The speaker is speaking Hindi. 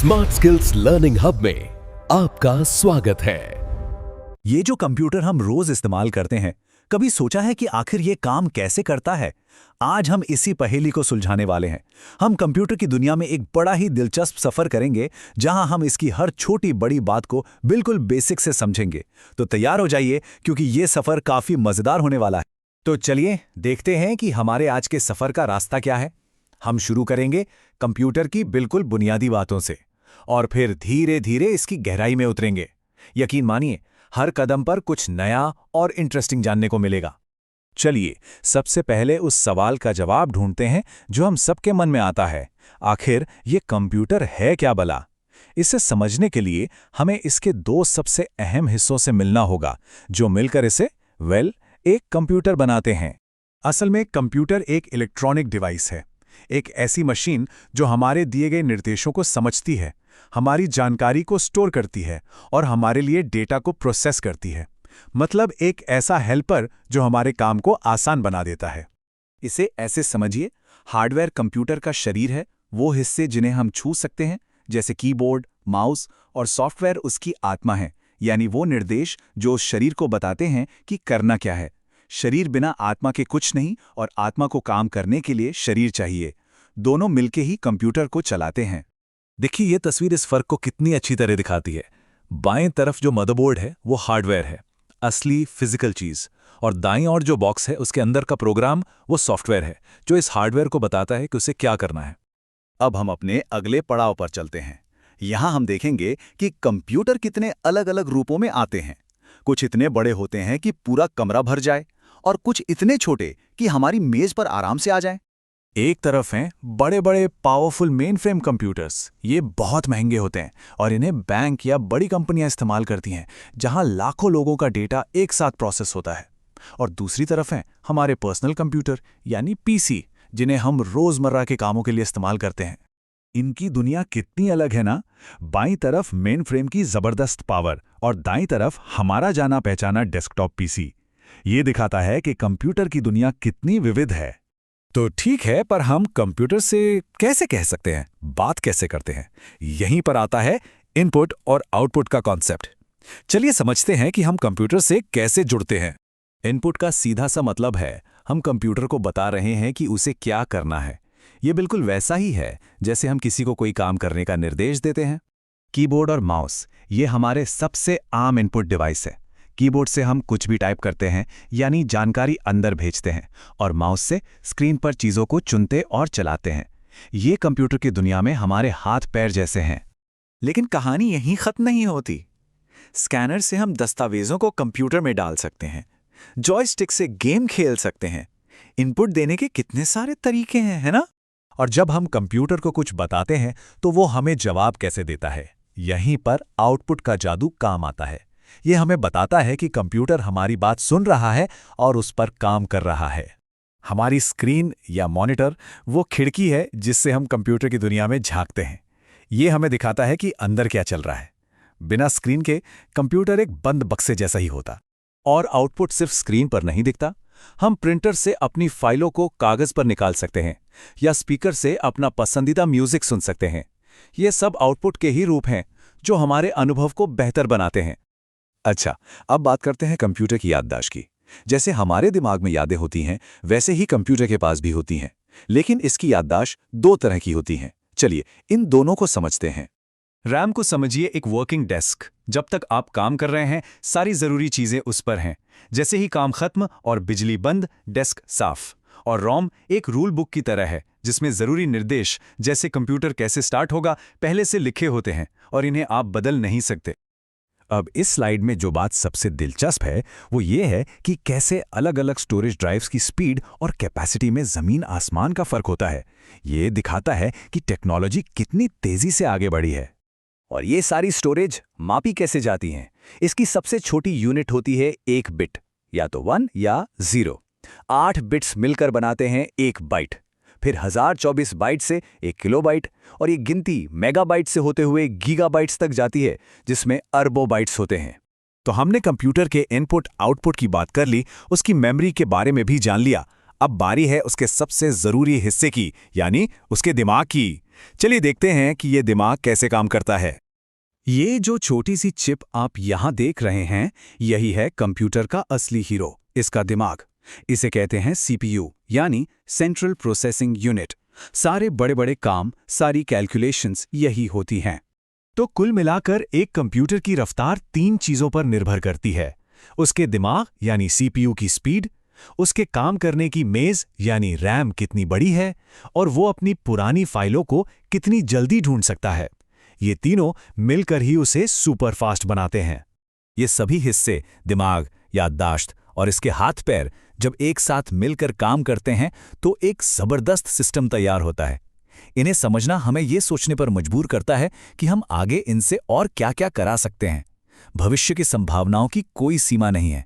स्मार्ट स्किल्स लर्निंग हब में आपका स्वागत है। ये जो कंप्यूटर हम रोज इस्तेमाल करते हैं, कभी सोचा है कि आखिर ये काम कैसे करता है? आज हम इसी पहेली को सुलझाने वाले हैं। हम कंप्यूटर की दुनिया में एक बड़ा ही दिलचस्प सफर करेंगे, जहां हम इसकी हर छोटी बड़ी बात को बिल्कुल बेसिक से समझेंगे। तो तैयार हो जाइए, क्योंकि ये सफर काफी मजेदार होने वाला है। तो चलिए देखते हैं कि हमारे आज के सफर का रास्ता क्या है। हम शुरू करेंगे कंप्यूटर की बिल्कुल बुनियादी बातों से, और फिर धीरे धीरे इसकी गहराई में उतरेंगे। यकीन मानिए, हर कदम पर कुछ नया और इंटरेस्टिंग जानने को मिलेगा। चलिए सबसे पहले उस सवाल का जवाब ढूंढते हैं जो हम सबके मन में आता है। आखिर ये कंप्यूटर है क्या भला? इसे समझने के लिए हमें इसके दो सबसे अहम हिस्सों से मिलना होगा, जो मिलकर इसे एक कंप्यूटर बनाते हैं। असल में कंप्यूटर एक इलेक्ट्रॉनिक डिवाइस है, एक ऐसी मशीन जो हमारे दिए गए निर्देशों को समझती है, हमारी जानकारी को स्टोर करती है और हमारे लिए डेटा को प्रोसेस करती है। मतलब एक ऐसा हेल्पर जो हमारे काम को आसान बना देता है। इसे ऐसे समझिए, हार्डवेयर कंप्यूटर का शरीर है, वो हिस्से जिन्हें हम छू सकते हैं, जैसे कीबोर्ड, माउस, और सॉफ्टवेयर उसकी आत्मा है, यानी वो निर्देश जो उस शरीर को बताते हैं कि करना क्या है। शरीर बिना आत्मा के कुछ नहीं, और आत्मा को काम करने के लिए शरीर चाहिए। दोनों मिलके ही कंप्यूटर को चलाते हैं। देखिए ये तस्वीर इस फर्क को कितनी अच्छी तरह दिखाती है। बाएं तरफ जो मदरबोर्ड है वो हार्डवेयर है, असली फिजिकल चीज, और दाईं ओर जो बॉक्स है उसके अंदर का प्रोग्राम वो सॉफ्टवेयर है, जो इस हार्डवेयर को बताता है कि उसे क्या करना है। अब हम अपने अगले पड़ाव पर चलते हैं। यहां हम देखेंगे कि कंप्यूटर कितने अलग अलग रूपों में आते हैं। कुछ इतने बड़े होते हैं कि पूरा कमरा भर जाए, और कुछ इतने छोटे कि हमारी मेज पर आराम से आ जाएं। एक तरफ हैं बड़े बड़े पावरफुल मेन फ्रेम कंप्यूटर्स। ये बहुत महंगे होते हैं और इन्हें बैंक या बड़ी कंपनियां इस्तेमाल करती हैं, जहां लाखों लोगों का डेटा एक साथ प्रोसेस होता है। और दूसरी तरफ हैं हमारे पर्सनल कंप्यूटर यानी पीसी, जिन्हें हम रोजमर्रा के कामों के लिए इस्तेमाल करते हैं। इनकी दुनिया कितनी अलग है ना। बाईं तरफ मेन फ्रेम की जबरदस्त पावर, और दाईं तरफ हमारा जाना पहचाना डेस्कटॉप पीसी। ये दिखाता है कि कंप्यूटर की दुनिया कितनी विविध है। तो ठीक है, पर हम कंप्यूटर से कैसे कह सकते हैं, बात कैसे करते हैं? यहीं पर आता है इनपुट और आउटपुट का कॉन्सेप्ट। चलिए समझते हैं कि हम कंप्यूटर से कैसे जुड़ते हैं। इनपुट का सीधा सा मतलब है, हम कंप्यूटर को बता रहे हैं कि उसे क्या करना है। ये बिल्कुल वैसा ही है जैसे हम किसी को कोई काम करने का निर्देश देते हैं। कीबोर्ड और माउस, ये हमारे सबसे आम इनपुट डिवाइस है। कीबोर्ड से हम कुछ भी टाइप करते हैं, यानी जानकारी अंदर भेजते हैं, और माउस से स्क्रीन पर चीज़ों को चुनते और चलाते हैं। ये कंप्यूटर की दुनिया में हमारे हाथ पैर जैसे हैं। लेकिन कहानी यहीं खत्म नहीं होती। स्कैनर से हम दस्तावेजों को कंप्यूटर में डाल सकते हैं, जॉयस्टिक से गेम खेल सकते हैं। इनपुट देने के कितने सारे तरीके हैं, है ना? और जब हम कंप्यूटर को कुछ बताते हैं तो वो हमें जवाब कैसे देता है, यहीं पर आउटपुट का जादू काम आता है। ये हमें बताता है कि कंप्यूटर हमारी बात सुन रहा है और उस पर काम कर रहा है। हमारी स्क्रीन या मॉनिटर वो खिड़की है जिससे हम कंप्यूटर की दुनिया में झांकते हैं। ये हमें दिखाता है कि अंदर क्या चल रहा है। बिना स्क्रीन के कंप्यूटर एक बंद बक्से जैसा ही होता। और आउटपुट सिर्फ स्क्रीन पर नहीं दिखता। हम प्रिंटर से अपनी फाइलों को कागज पर निकाल सकते हैं, या स्पीकर से अपना पसंदीदा म्यूजिक सुन सकते हैं। ये सब आउटपुट के ही रूप हैं जो हमारे अनुभव को बेहतर बनाते हैं। अच्छा, अब बात करते हैं कंप्यूटर की याददाश्त की। जैसे हमारे दिमाग में यादें होती हैं, वैसे ही कंप्यूटर के पास भी होती हैं। लेकिन इसकी याददाश्त दो तरह की होती हैं। चलिए इन दोनों को समझते हैं। रैम को समझिए एक वर्किंग डेस्क। जब तक आप काम कर रहे हैं, सारी जरूरी चीजें उस पर हैं। जैसे ही काम खत्म और बिजली बंद, डेस्क साफ। और रोम एक रूल बुक की तरह है, जिसमें जरूरी निर्देश, जैसे कंप्यूटर कैसे स्टार्ट होगा, पहले से लिखे होते हैं और इन्हें आप बदल नहीं सकते। अब इस स्लाइड में जो बात सबसे दिलचस्प है वो ये है कि कैसे अलग अलग स्टोरेज ड्राइव्स की स्पीड और कैपेसिटी में जमीन आसमान का फर्क होता है। ये दिखाता है कि टेक्नोलॉजी कितनी तेजी से आगे बढ़ी है। और ये सारी स्टोरेज मापी कैसे जाती हैं? इसकी सबसे छोटी यूनिट होती है एक बिट, या तो 1 या 0। 8 बिट्स मिलकर बनाते हैं एक बाइट। फिर 1024 बाइट से 1 किलोबाइट, और ये गिनती मेगाबाइट से होते हुए गीगाबाइट्स तक जाती है, जिसमें अरबों बाइट्स होते हैं। तो हमने कंप्यूटर के इनपुट आउटपुट की बात कर ली, उसकी मेमोरी के बारे में भी जान लिया। अब बारी है उसके सबसे जरूरी हिस्से की, यानी उसके दिमाग की। चलिए देखते हैं कि ये दिमाग कैसे काम करता है। ये जो छोटी सी चिप आप यहाँ देख रहे हैं, यही है कंप्यूटर का असली हीरो, इसका दिमाग। इसे कहते हैं सीपीयू, यानी सेंट्रल प्रोसेसिंग यूनिट। सारे बड़े-बड़े काम, सारी कैलकुलेशंस यही होती हैं। तो कुल मिलाकर एक कंप्यूटर की रफ्तार 3 चीज़ों पर निर्भर करती है। उसके दिमाग यानी सीपीयू की स्पीड, उसके काम करने की मेज़ यानी रैम कितनी बड़ी है, और वो अपनी पुरानी फाइलों को कितनी जल्दी ढूंढ सकता है। ये तीनों मिलकर ही उसे सुपर फास्ट बनाते हैं। ये सभी हिस्से, दिमाग, याददाश्त और इसके हाथ पैर, जब एक साथ मिलकर काम करते हैं तो एक ज़बरदस्त सिस्टम तैयार होता है। इन्हें समझना हमें ये सोचने पर मजबूर करता है कि हम आगे इनसे और क्या-क्या करा सकते हैं। भविष्य की संभावनाओं की कोई सीमा नहीं है।